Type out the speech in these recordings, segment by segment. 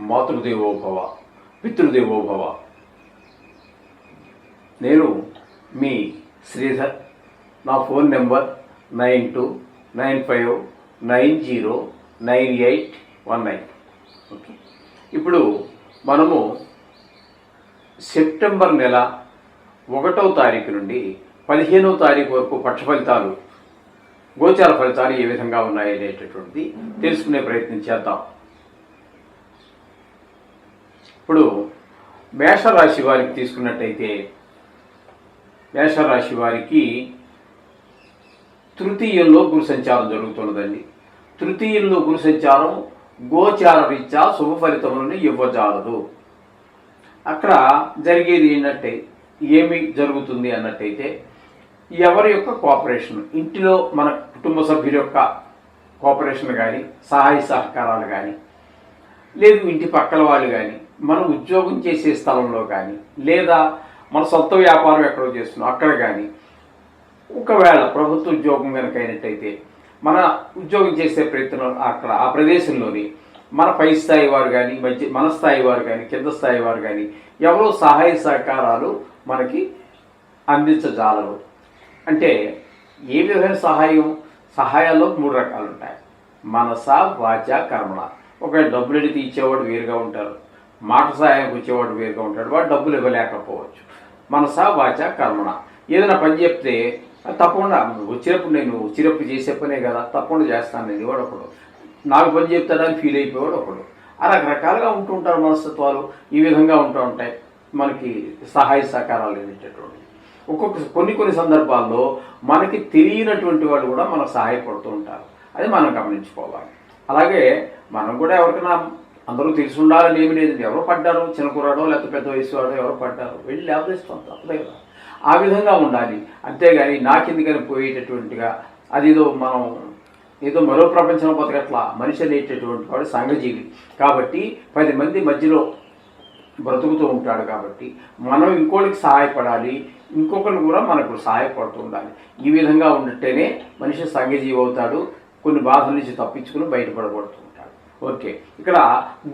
మాతృదేవోభవ, పితృదేవోభవ. నేను మీ శ్రీధర్. నా phone number 9295909819. Okay, ఇప్పుడు మనము సెప్టెంబర్ నెల 1వ తారీఖు నుండి 15వ తారీఖు వరకు పక్ష ఫలితాలు, గోచార ఫలితాలు ఏ విధంగా ఉన్నాయనేటటువంటిది తెలుసుకునే ప్రయత్నం చేద్దాం. ఇప్పుడు మేషరాశి వారికి తీసుకున్నట్టయితే, మేషరాశి వారికి తృతీయంలో గురు సంచారం జరుగుతున్నదండి. తృతీయంలో గురు సంచారం గోచార రీత్యా శుభ ఫలితములను ఇవ్వజాలదు. అక్కడ జరిగేది ఏంటంటే, ఏమి జరుగుతుంది అన్నట్టయితే, ఎవరి యొక్క కోఆపరేషన్, ఇంటిలో మన కుటుంబ సభ్యుల యొక్క కోఆపరేషన్ కానీ, సహాయ సహకారాలు కానీ, లేదు ఇంటి పక్కల వాళ్ళు కానీ, మనం ఉద్యోగం చేసే స్థలంలో కానీ, లేదా మన సొంత వ్యాపారం ఎక్కడో చేస్తున్నాం అక్కడ కానీ, ఒకవేళ ప్రభుత్వ ఉద్యోగం కనుక అయినట్టయితే మన ఉద్యోగం చేసే ప్రయత్నం అక్కడ ఆ ప్రదేశంలోని మన పై స్థాయి వారు కానీ, మన స్థాయి వారు కానీ, కింద స్థాయి వారు కానీ ఎవరో సహాయ సహకారాలు మనకి అందించజాలరు. అంటే ఏ విధమైన సహాయాల్లో 3 రకాలు ఉంటాయి. మనస, వాచ, కర్మణ. ఒకవేళ డబ్బులు అడిగితే ఇచ్చేవాడు వేరుగా ఉంటారు, మాట సహాయానికి వచ్చేవాడు వేరుగా ఉంటాడు, వాడు డబ్బులు ఇవ్వలేకపోవచ్చు. మనస, వాచ, కర్మణ. ఏదైనా పని చెప్తే తప్పకుండా వచ్చినప్పుడు చేసే పనే కదా, తప్పకుండా చేస్తాను నేను, వాడు ఒకడు. నాకు పని చెప్తాడని ఫీల్ అయిపోయాడు ఒకడు. ఆ రకరకాలుగా ఉంటుంటారు మనస్తత్వాలు. ఈ విధంగా ఉంటూ ఉంటాయి మనకి సహాయ సహకారాలు అనేటటువంటి. కొన్ని సందర్భాల్లో మనకి తెలియనటువంటి వాళ్ళు కూడా మనకు సహాయపడుతూ ఉంటారు. అది మనం గమనించుకోవాలి. అలాగే మనం కూడా ఎవరికైనా, అందరూ తెలిసి ఉండాలని ఏమి లేదండి. ఎవరో పడ్డారు, చిన్న కుర్రాడో లేకపోతే పెద్ద వయసు వాడో ఎవరో పడ్డారు, వెళ్ళి లేవదేస్తాం, తప్పదే కదా. ఆ విధంగా ఉండాలి. అంతేగాని నాకెందుకని పోయేటటువంటిగా అదేదో మనం ఏదో మరో ప్రపంచంలో బతకట్లా. మనిషి అనేటటువంటి వాడు సంఘజీవి కాబట్టి 10 మంది మధ్యలో బ్రతుకుతూ ఉంటాడు. కాబట్టి మనం ఇంకోటికి సహాయపడాలి, ఇంకొకరు కూడా మనకు సహాయపడుతూ ఉండాలి. ఈ విధంగా ఉంటేనే మనిషి సంఘజీవి అవుతాడు, కొన్ని బాధల నుంచి తప్పించుకుని బయటపడబడుతూ ఉంటాడు. ఓకే, ఇక్కడ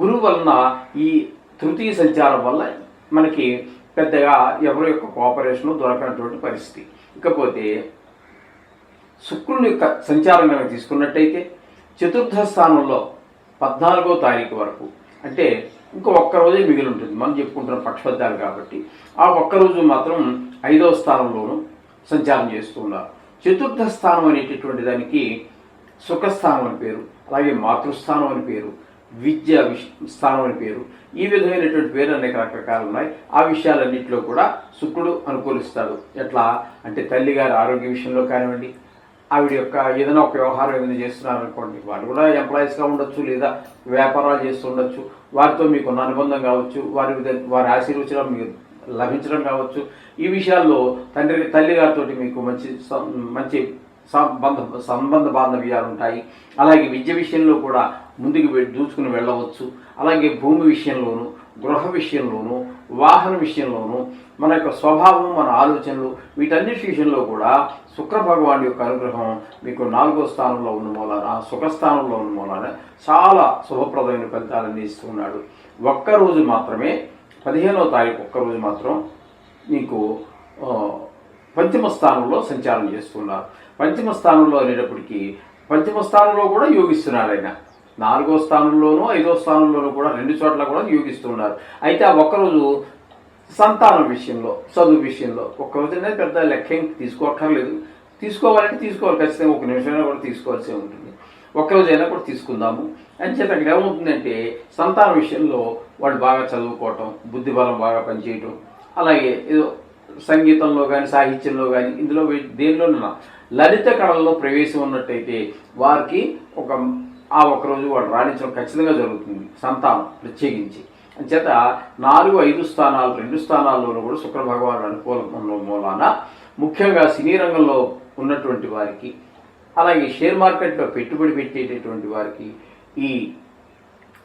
గురువు వలన ఈ తృతీయ సంచారం వల్ల మనకి పెద్దగా ఎవరి యొక్క కోఆపరేషను దొరకనటువంటి పరిస్థితి. ఇకపోతే శుక్రుని యొక్క సంచారం కనుక తీసుకున్నట్టయితే చతుర్థ స్థానంలో 14వ తారీఖు వరకు, అంటే ఇంకో ఒక్కరోజే మిగిలి ఉంటుంది. మనం చెప్పుకుంటున్న పక్షఫలితాలు కాబట్టి ఆ ఒక్కరోజు మాత్రం 5వ స్థానంలోనూ సంచారం చేస్తూ ఉన్నారు. చతుర్థ స్థానం అనేటటువంటి దానికి సుఖస్థానం అని పేరు, అలాగే మాతృస్థానం అని పేరు, విద్య స్థానం అని పేరు. ఈ విధమైనటువంటి పేరు అనేక రకరకాలు ఉన్నాయి. ఆ విషయాలన్నింటిలో కూడా శుక్రుడు అనుకూలిస్తాడు. ఎట్లా అంటే, తల్లిగారి ఆరోగ్య విషయంలో కానివ్వండి, ఆవిడ యొక్క ఏదైనా ఒక వ్యవహారం ఏదైనా చేస్తున్నారు అనుకోండి, వాళ్ళు కూడా ఎంప్లాయీస్గా ఉండొచ్చు, లేదా వ్యాపారాలు చేస్తూ ఉండొచ్చు, వారితో మీకున్న అనుబంధం కావచ్చు, వారి ఆశీర్వచనం మీకు లభించడం కావచ్చు. ఈ విషయాల్లో తల్లిగారితో మీకు మంచి సంబంధ బాంధవ్యాలు ఉంటాయి. అలాగే విద్య విషయంలో కూడా ముందుకు దూసుకుని వెళ్ళవచ్చు. అలాగే భూమి విషయంలోనూ, గృహ విషయంలోనూ, వాహన విషయంలోనూ, మన యొక్క స్వభావం, మన ఆలోచనలు, వీటన్నిటి విషయంలో కూడా శుక్ర భగవాన్ యొక్క అనుగ్రహం మీకు 4వ స్థానంలో ఉన్న మూలాన, సుఖస్థానంలో ఉన్న మూలాన చాలా శుభప్రదమైన ఫలితాలన్నీ ఇస్తున్నాడు. ఒక్కరోజు మాత్రమే 15వ తారీఖు ఒక్కరోజు మాత్రం మీకు పంచమ స్థానంలో సంచారం చేస్తున్నారు. పంచమ స్థానంలో అనేటప్పటికీ పంచమ స్థానంలో కూడా యోగిస్తున్నాడు ఆయన. 4వ స్థానంలోనూ 5వ స్థానంలోనూ కూడా 2 చోట్ల కూడా యోగిస్తున్నారు. అయితే ఆ ఒక్కరోజు సంతానం విషయంలో, చదువు విషయంలో ఒక్కరోజు అనేది పెద్ద లెక్కేం తీసుకోక్కర్లేదు. తీసుకోవాలంటే తీసుకోవాలి, ఖచ్చితంగా 1 నిమిషమైనా కూడా తీసుకోవాల్సి ఉంటుంది. ఒక్కరోజైనా కూడా తీసుకుందాము అని చేత అక్కడ ఏమవుతుందంటే, సంతాన విషయంలో వాడు బాగా చదువుకోవటం, బుద్ధిబలం బాగా పనిచేయటం, అలాగే ఏదో సంగీతంలో కానీ, సాహిత్యంలో కానీ, ఇందులో దేనిలోనైనా లలిత కళల్లో ప్రవేశం ఉన్నట్టయితే వారికి ఆ ఒక్కరోజు వాడు రాణించడం ఖచ్చితంగా జరుగుతుంది, సంతానం ప్రత్యేకించి. అంచేత 4, 5 స్థానాలు 2 స్థానాల్లోనూ కూడా శుక్ర భగవానుడు అనుకూలం మూలాన ముఖ్యంగా సినీ రంగంలో ఉన్నటువంటి వారికి, అలాగే షేర్ మార్కెట్లో పెట్టుబడి పెట్టేటటువంటి వారికి,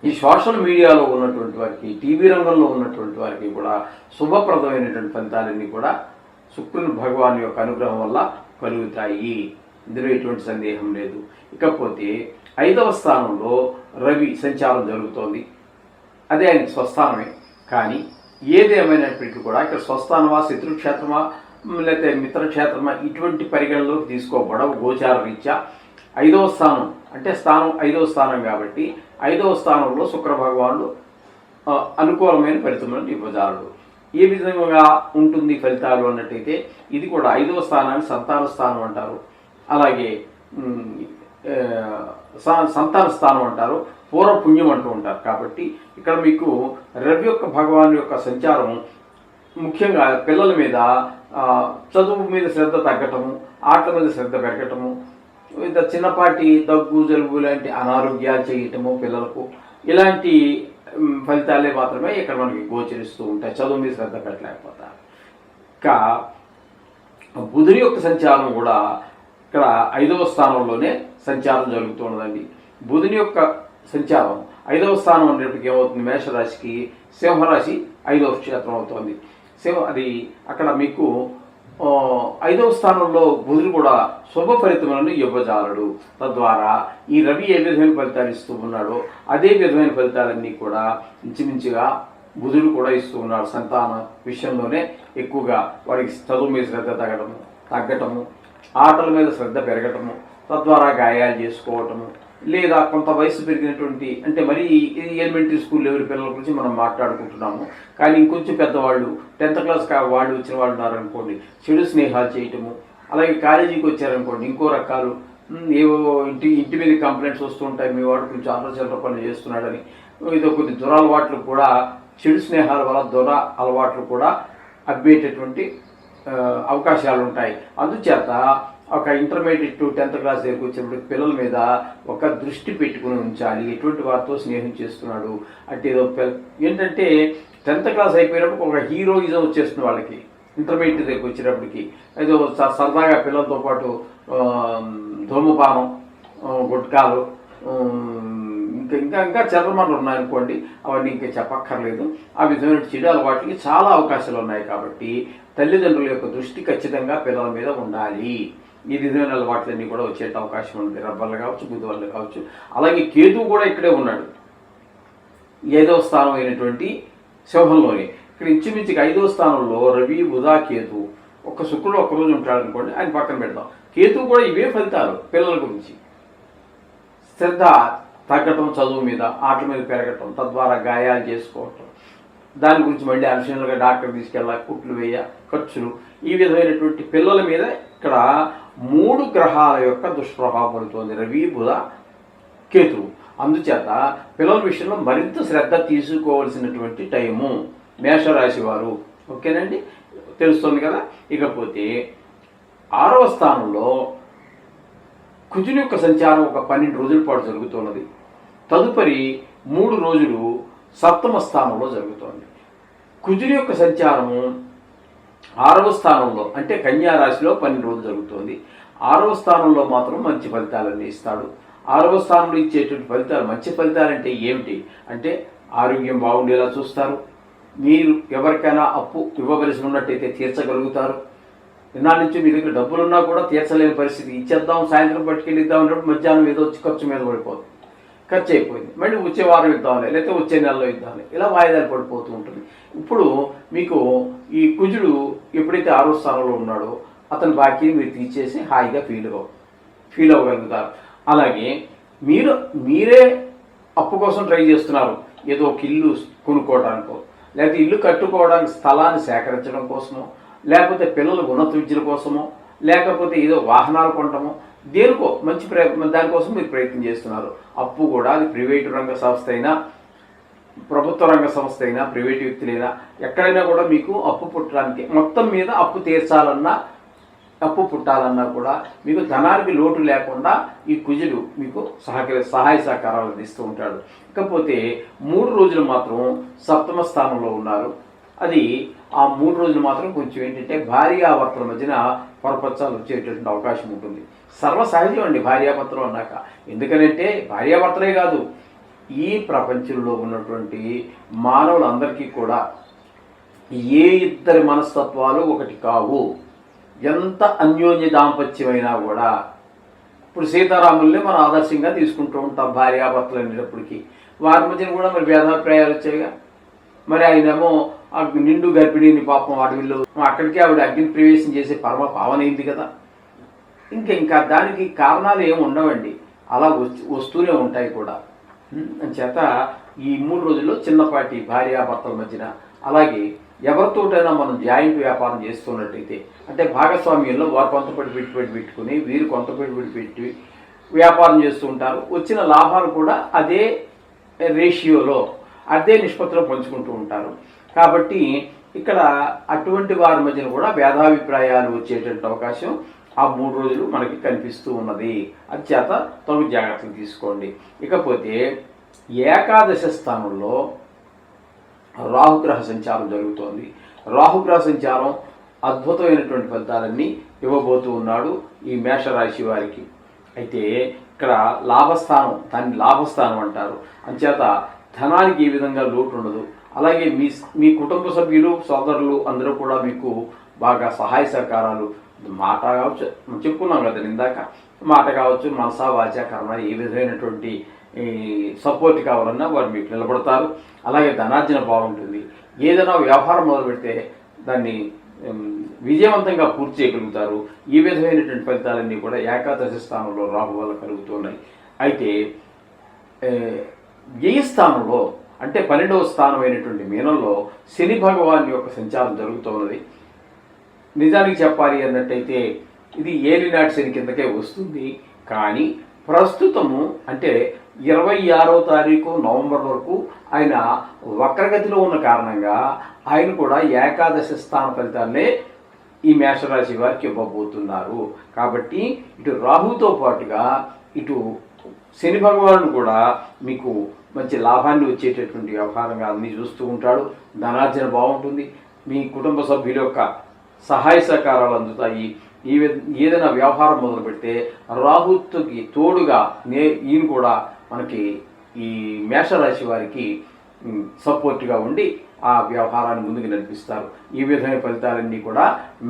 ఈ సోషల్ మీడియాలో ఉన్నటువంటి వారికి, టీవీ రంగంలో ఉన్నటువంటి వారికి కూడా శుభప్రదమైనటువంటి ఫలితాలన్నీ కూడా శుక్రుని భగవాన్ యొక్క అనుగ్రహం వల్ల కలుగుతాయి. ఇందులో ఎటువంటి సందేహం లేదు. ఇకపోతే 5వ స్థానంలో రవి సంచారం జరుగుతోంది. అదే ఆయనకి స్వస్థానమే. కానీ ఏది ఏమైనప్పటికీ కూడా ఇక్కడ స్వస్థానమా, శత్రుక్షేత్రమా, లేకపోతే మిత్రక్షేత్రమా ఇటువంటి పరిగణలోకి తీసుకోబడవు. గోచార రీత్యా 5వ స్థానం అంటే స్థానం 5వ స్థానం కాబట్టి 5వ స్థానంలో శుక్ర భగవానుడు అనుకూలమైన ఫలితములను ఇవ్వజాలడు. ఏ విధంగా ఉంటుంది ఫలితాలు అన్నట్టయితే ఇది కూడా 5వ స్థానాన్ని సంతాన స్థానం అంటారు, అలాగే సంతాన స్థానం అంటారు, పూర్వపుణ్యం అంటూ ఉంటారు. కాబట్టి ఇక్కడ మీకు రవి యొక్క భగవాన్ యొక్క సంచారం ముఖ్యంగా పిల్లల మీద చదువు మీద శ్రద్ధ తగ్గటము, ఆటల మీద శ్రద్ధ పెరగటము, చిన్నపాటి దగ్గు జలుబు లాంటి అనారోగ్యాలు చేయటము పిల్లలకు, ఇలాంటి ఫలితాలే మాత్రమే ఇక్కడ మనకి గోచరిస్తూ ఉంటాయి. చదువు మీద శ్రద్ధ పెట్టలేకపోతారు. ఇంకా బుధుని యొక్క సంచారం కూడా ఇక్కడ 5వ స్థానంలోనే సంచారం జరుగుతున్నదండి. బుధుని యొక్క సంచారం 5వ స్థానం అనేప్పటికీ ఏమవుతుంది, మేషరాశికి సింహరాశి 5వ క్షేత్రం అవుతుంది. అది అక్కడ మీకు 5వ స్థానంలో బుధుడు కూడా శుభ ఫలితములను ఇవ్వజాలడు. తద్వారా ఈ రవి ఏ విధమైన ఫలితాలు ఇస్తూ ఉన్నాడో అదే విధమైన ఫలితాలన్నీ కూడా ఇంచుమించుగా బుధుడు కూడా ఇస్తూ ఉన్నాడు. సంతాన విషయంలోనే ఎక్కువగా వాడికి చదువు మీద శ్రద్ధ తగ్గటము, ఆటల మీద శ్రద్ధ పెరగటము, తద్వారా గాయాలు చేసుకోవటము, లేదా కొంత వయసు పెరిగినటువంటి అంటే మరీ ఎలిమెంటరీ స్కూల్ లెవెల్ పిల్లల గురించి మనం మాట్లాడుకుంటున్నాము. కానీ ఇంకొంచెం పెద్దవాళ్ళు 10th క్లాస్ వాళ్ళు వచ్చిన వాళ్ళు ఉన్నారనుకోండి, చెడు స్నేహాలు చేయటము, అలాగే కాలేజీకి వచ్చారనుకోండి ఇంకో రకాలు ఏవో ఇంటి మీద కంప్లైంట్స్ వస్తూ ఉంటాయి, మీ వాడు కొంచెం చిల్లర పనులు చేస్తున్నాడని. ఇదో కొన్ని దురలవాట్లు కూడా, చెడు స్నేహాల వల్ల దుర అలవాట్లు కూడా అబ్బేటటువంటి అవకాశాలు ఉంటాయి. అందుచేత ఒక ఇంటర్మీడియట్ 10th క్లాస్ దగ్గరికి వచ్చినప్పుడు పిల్లల మీద ఒక దృష్టి పెట్టుకుని ఉంచాలి. ఎటువంటి వారితో స్నేహం చేస్తున్నాడు అంటే ఏదో ఏంటంటే 10th క్లాస్ అయిపోయినప్పుడు ఒక హీరోయిజం వచ్చేస్తుంది వాళ్ళకి. ఇంటర్మీడియట్ దగ్గరికి వచ్చేటప్పటికి ఏదో సరదాగా పిల్లలతో పాటు ధూమపానం, గుట్కాలు, ఇంకా చర్మలు ఉన్నాయనుకోండి, అవన్నీ ఇంకా చెప్పక్కర్లేదు. ఆ విధమైన చెడు అలవాట్లకి చాలా అవకాశాలు ఉన్నాయి. కాబట్టి తల్లిదండ్రుల యొక్క దృష్టి ఖచ్చితంగా పిల్లల మీద ఉండాలి. ఈ విధమైన అలవాట్లన్నీ కూడా వచ్చే అవకాశం ఉంది. రబ్బర్లు కావచ్చు, బుద్ధి వల్ల కావచ్చు. అలాగే కేతువు కూడా ఇక్కడే ఉన్నాడు, 5వ స్థానం అయినటువంటి సింహంలోనే. ఇక్కడ ఇంచుమించుగా 5వ స్థానంలో రవి, బుధ, కేతు, ఒక శుక్రుడు ఒక్కరోజు ఉంటాడు అనుకోండి, ఆయన పక్కన పెడతాం. కేతువు కూడా ఇవే ఫలితాలు పిల్లల గురించి. శ్రద్ధ తగ్గటం, చదువు మీద, ఆటల మీద పెరగటం, తద్వారా గాయాలు చేసుకోవటం, దాని గురించి మళ్ళీ అడిషనల్గా డాక్టర్ తీసుకెళ్ళాలి, కుట్లు వేయ, ఖర్చులు, ఈ విధమైనటువంటి పిల్లల మీద ఇక్కడ 3 గ్రహాల యొక్క దుష్ప్రభావం పడుతుంది, రవి, బుధ, కేతువు. అందుచేత పిల్లల విషయంలో మరింత శ్రద్ధ తీసుకోవాల్సినటువంటి టైము మేషరాశి వారు. ఓకేనండి, తెలుస్తుంది కదా. ఇకపోతే 6వ స్థానంలో కుజుని యొక్క సంచారం ఒక 12 రోజుల పాటు జరుగుతున్నది. తదుపరి 3 రోజులు 7వ స్థానంలో జరుగుతోంది. కుజుని యొక్క సంచారము 6వ స్థానంలో అంటే కన్యా రాశిలో 12 రోజులు జరుగుతోంది. 6వ స్థానంలో మాత్రం మంచి ఫలితాలన్నీ ఇస్తాడు. 6వ స్థానంలో ఇచ్చేటువంటి ఫలితాలు, మంచి ఫలితాలు అంటే ఏమిటి అంటే ఆరోగ్యం బాగుండేలా చూస్తారు. మీరు ఎవరికైనా అప్పు ఇవ్వవలసి ఉన్నట్టయితే తీర్చగలుగుతారు. నిన్న నుంచి మీ దగ్గర డబ్బులున్నా కూడా తీర్చలేని పరిస్థితి, ఇచ్చేద్దాం సాయంత్రం పట్టుకెళ్ళి ఇద్దాం అన్నప్పుడు మధ్యాహ్నం ఏదో వచ్చి ఖర్చు మీద పడిపోతుంది, ఖర్చు అయిపోయింది, మళ్ళీ వచ్చే వారం ఇద్దాంలే, లేకపోతే వచ్చే నెలలో ఇద్దాంలే, ఇలా వాయిదాలు పడిపోతూ ఉంటుంది. ఇప్పుడు మీకు ఈ కుజుడు ఎప్పుడైతే 6వ స్థానంలో ఉన్నాడో అతని బాకీని మీరు తీర్చేసి హాయిగా ఫీల్ అవ్వగలుగుతారు. అలాగే మీరే అప్పు కోసం ట్రై చేస్తున్నారు, ఏదో ఒక ఇల్లు కొనుక్కోవడానికో, లేకపోతే ఇల్లు కట్టుకోవడానికి స్థలాన్ని సేకరించడం కోసమో, లేకపోతే పిల్లల ఉన్నత విద్యల కోసమో, లేకపోతే ఏదో వాహనాలు కొనటమో, దేనికో మంచి దానికోసం మీరు ప్రయత్నం చేస్తున్నారు. అప్పు కూడా అది ప్రైవేటు రంగ సంస్థ అయినా, ప్రభుత్వ రంగ సంస్థ అయినా, ప్రైవేటు వ్యక్తులైనా, ఎక్కడైనా కూడా మీకు అప్పు పుట్టడానికి, మొత్తం మీద అప్పు తీర్చాలన్నా, అప్పు పుట్టాలన్నా కూడా మీకు ధనానికి లోటు లేకుండా ఈ కుజుడు మీకు సహాయ సహకారాలు అందిస్తూ ఉంటాడు. ఇకపోతే 3 రోజులు మాత్రం 7వ స్థానంలో ఉన్నారు. అది ఆ 3 రోజులు మాత్రం కొంచెం ఏంటంటే భార్యాభర్తల మధ్యన పొరపచ్చాలు వచ్చేటటువంటి అవకాశం ఉంటుంది. సర్వసహజం అండి భార్యాభర్తలు అన్నాక. ఎందుకనంటే భార్యాభర్తలే కాదు, ఈ ప్రపంచంలో ఉన్నటువంటి మానవులందరికీ కూడా ఏ ఇద్దరి మనస్తత్వాలు ఒకటి కావు. ఎంత అన్యోన్య దాంపత్యమైనా కూడా, ఇప్పుడు సీతారాముల్ని మనం ఆదర్శంగా తీసుకుంటూ ఉంటాం భార్యాభర్తలు అనేటప్పటికీ. వారి మధ్యన కూడా మరి భేదాభిప్రాయాలు వచ్చాయిగా. మరి ఆయనేమో ఆ నిండు గర్భిణిని పాపం అడవిలో అక్కడికి ఆవిడ అగ్ని ప్రవేశం చేసే పరమ పావనైంది కదా. ఇంకా దానికి కారణాలు ఏమి ఉండవండి, అలా వస్తూనే ఉంటాయి కూడా. చేత ఈ 3 రోజుల్లో చిన్నపాటి భార్యాభర్తల మధ్యన, అలాగే ఎవరితోటైనా మనం జాయింట్ వ్యాపారం చేస్తున్నట్టయితే, అంటే భాగస్వామ్యంలో వారు కొంత పెట్టుబడి పెట్టుకుని వీరు కొంత పెట్టుబడి పెట్టి వ్యాపారం చేస్తూ ఉంటారు. వచ్చిన లాభాలు కూడా అదే రేషియోలో, అదే నిష్పత్తిలో పంచుకుంటూ ఉంటారు. కాబట్టి ఇక్కడ అటువంటి వారి మధ్యన కూడా భేదాభిప్రాయాలు వచ్చేటువంటి అవకాశం ఆ 3 రోజులు మనకి కనిపిస్తూ ఉన్నది. అది చేత తగు జాగ్రత్తలు తీసుకోండి. ఇకపోతే ఏకాదశ స్థానంలో రాహుగ్రహ సంచారం జరుగుతోంది. రాహుగ్రహ సంచారం అద్భుతమైనటువంటి ఫలితాలన్నీ ఇవ్వబోతూ ఉన్నాడు ఈ మేషరాశి వారికి. అయితే ఇక్కడ లాభస్థానం, దాన్ని లాభస్థానం అంటారు. అంచేత ధనానికి ఏ విధంగా లోటు ఉండదు. అలాగే మీ కుటుంబ సభ్యులు, సోదరులు అందరూ కూడా మీకు బాగా సహాయ సహకారాలు, మాట కావచ్చు, చెప్పుకున్నాం కదా ఇందాక, మాట కావచ్చు, మనసా వాచ కర్మ, ఏ విధమైనటువంటి సపోర్ట్ కావాలన్నా వారు మీకు నిలబడతారు. అలాగే ధనార్జన బాగుంటుంది. ఏదైనా వ్యవహారం మొదలు పెడితే దాన్ని విజయవంతంగా పూర్తి చేయగలుగుతారు. ఈ విధమైనటువంటి ఫలితాలన్నీ కూడా ఏకాదశి స్థానంలో రాహు వల్ల కలుగుతున్నాయి. అయితే వ్యయ స్థానంలో, అంటే 12వ స్థానమైనటువంటి మీనంలో శని భగవాన్ యొక్క సంచారం జరుగుతున్నది. నిజానికి చెప్పాలి అన్నట్టయితే ఇది ఏలినాటి శని కిందకే వస్తుంది. కానీ ప్రస్తుతము అంటే 26వ తారీఖు నవంబర్ వరకు ఆయన వక్రగతిలో ఉన్న కారణంగా ఆయన కూడా ఏకాదశి స్థాన ఫలితాలనే ఈ మేషరాశి వారికి ఇవ్వబోతున్నారు. కాబట్టి ఇటు రాహుతో పాటుగా ఇటు శని భగవానుడు కూడా మీకు మంచి లాభాన్ని వచ్చేటటువంటి వ్యవహారంగా అన్ని చూస్తూ ఉంటాడు. ధనార్జన బాగుంటుంది. మీ కుటుంబ సభ్యుల యొక్క సహాయ సహకారాలు అందుతాయి. ఏదైనా వ్యవహారం మొదలు పెడితే రాహుత్తుకి తోడుగా ఈయన కూడా మనకి ఈ మేషరాశి వారికి సపోర్ట్గా ఉండి ఆ వ్యవహారాన్ని ముందుకు నడిపిస్తారు. ఈ విధమైన ఫలితాలన్నీ కూడా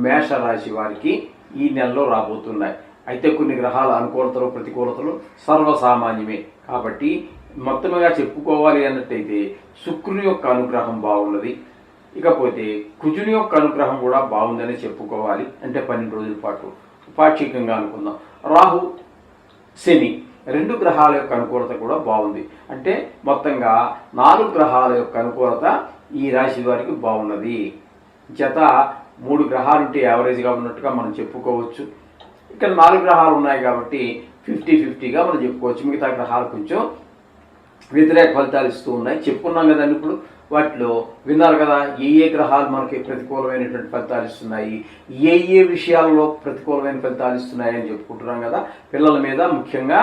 మేషరాశి వారికి ఈ నెలలో రాబోతున్నాయి. అయితే కొన్ని గ్రహాల అనుకూలతలు, ప్రతికూలతలు సర్వసామాన్యమే. కాబట్టి మొత్తముగా చెప్పుకోవాలి అన్నట్టయితే శుక్రుని యొక్క అనుగ్రహం బాగున్నది. ఇకపోతే కుజుని యొక్క అనుగ్రహం కూడా బాగుందని చెప్పుకోవాలి. అంటే 12 రోజుల పాటు పాక్షికంగా అనుకుందాం. రాహు, శని 2 గ్రహాల యొక్క అనుకూలత కూడా బాగుంది. అంటే మొత్తంగా 4 గ్రహాల యొక్క అనుకూలత ఈ రాశి వారికి బాగున్నది. చేత 3 గ్రహాలు ఉంటే యావరేజ్గా ఉన్నట్టుగా మనం చెప్పుకోవచ్చు. ఇక్కడ 4 గ్రహాలు ఉన్నాయి కాబట్టి 50-50గా మనం చెప్పుకోవచ్చు. మిగతా గ్రహాలు కొంచెం వ్యతిరేక ఫలితాలు ఇస్తూ ఉన్నాయి. చెప్పుకున్నాం కదండి. ఇప్పుడు వాటిలో విన్నారు కదా, ఏ గ్రహాలు మనకి ప్రతికూలమైనటువంటి ఫలితాలు ఇస్తున్నాయి, ఏ విషయాల్లో ప్రతికూలమైన ఫలితాలు ఇస్తున్నాయి అని చెప్పుకుంటున్నాం కదా. పిల్లల మీద ముఖ్యంగా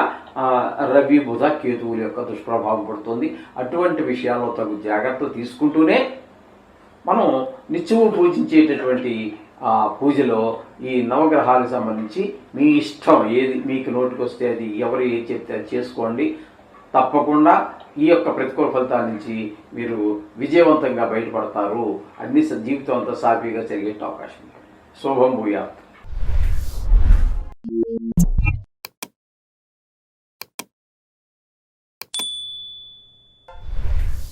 రవి, బుధ, కేతువుల యొక్క దుష్ప్రభావం పడుతుంది. అటువంటి విషయాల్లో తగు జాగ్రత్తలు తీసుకుంటూనే మనం నిత్యము పూజించేటటువంటి పూజలో ఈ నవగ్రహాలకు సంబంధించి మీ ఇష్టం ఏది మీకు నోటికి వస్తే అది, ఎవరు ఏది చెప్తే అది చేసుకోండి. తప్పకుండా ఈ యొక్క ప్రతికూల ఫలితాల నుంచి మీరు విజయవంతంగా బయటపడతారు. అన్ని జీవితం అంతా సాఫీగా జరిగే అవకాశం. శుభం భూయాత్.